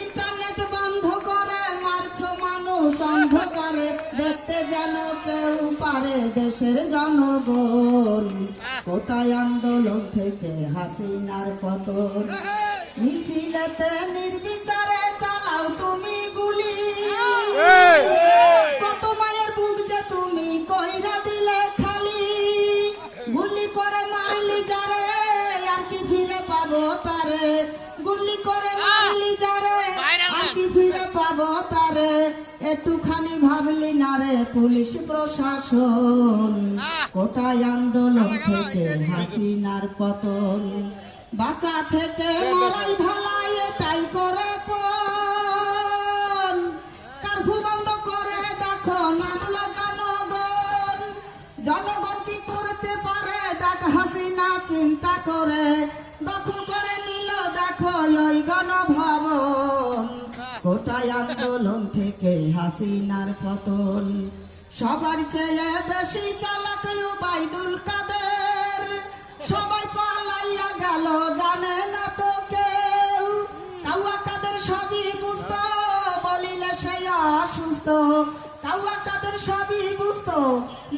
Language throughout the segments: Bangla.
ইন্টারনেট বন্ধ করে মারছো মানুষ অন্ধকারে, দেখতে যেন কেউ পারে দেশের জনগণ। কোটায় আন্দোলন থেকে হাসিনার পতন, মিছিলেতে নির্বিচারে চালাও তুমি গুলি। কত মায়ের বুক যে তুমি কইরা দিলে খালি, গুলি করে মারলি যারে আর কি ফিরে পাবো তারে, গুলি করে মারলি যারে আর কি ফিরে পাবো তারে। একটুখানি ভাবলি না রে পুলিশ প্রশাসন, কোটায় আন্দোলন থেকে হাসিনার পতন। বাঁচা থেকে মরাই ভালাই এটাই করে পণ, কারফু বন্ধ করে দেখো নামলো জনগণ। জনগণ কি করতে পারে দেখ হাসিনা চিন্তা করে, দখল করে নিল দেখো ওই গণভবন। কোটায় আন্দোলন থেকে হাসিনার পতন, সবার চেয়ে বেশি চালাক ওবায়দুল কাদের। সবাই পালাইয়া গেল জানে না তো কেউ, কাউয়া কাদের সবই বুঝতো বলিলে সে অসুস্থ। কাউয়া কাদের সবই বুঝতো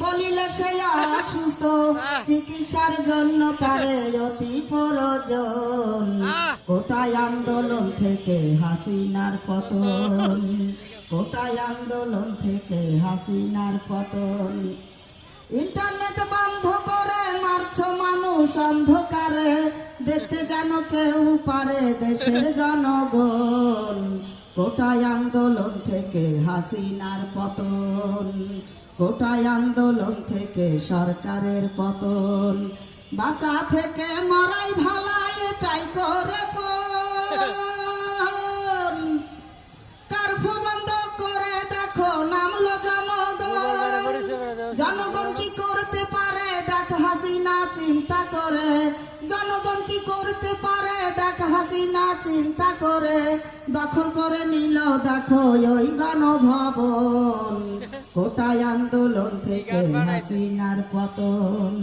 বলিলে সে অসুস্থ, চিকিৎসার জন্য পারে অতি প্রয়োজন। কোটায় আন্দোলন থেকে হাসিনার পতন, কোটায় আন্দোলন থেকে হাসিনার পতন। ইন্টারনেট বন্ধ করে মারছো মানুষ অন্ধকারে, দেখতে যেন কেউ পারে দেশের জনগণ। কোটায় আন্দোলন থেকে হাসিনার পতন, কোটায় আন্দোলন থেকে সরকারের পতন। বাঁচা থেকে মরাই ভালাই এটাই করে পণ, কারফু বন্ধ করে দেখো নামলো জনগণ। জনগণ কি করতে পারে দেখ হাসিনা চিন্তা করে, জনগণ কি করতে পারে দেখ হাসিনা চিন্তা করে। দখল করে নিল দেখো ওই গণভবন, কোটায় আন্দোলন থেকে হাসিনার পতন,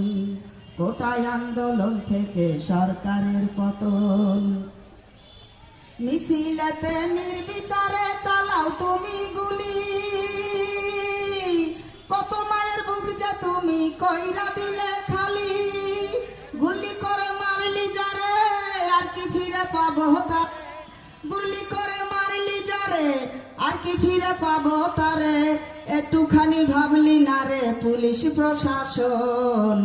কোটায় আন্দোলন থেকে সরকারের পতন। মিছিলেতে নির্বিচারে চালাও তুমি গুলি, কত মায়ের বুক যে তুমি কইরা দিলে খালি। গুলি করে মারলি যারে আর কি ফিরে পাবো তারে, গুলি করে মারলি যারে আর কি ফিরে পাবো তারে। একটুখানি ভাবলি না রে পুলিশ প্রশাসন,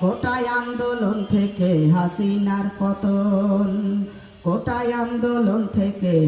কোটায় আন্দোলন থেকে হাসিনার পতন, কোটায় আন্দোলন থেকে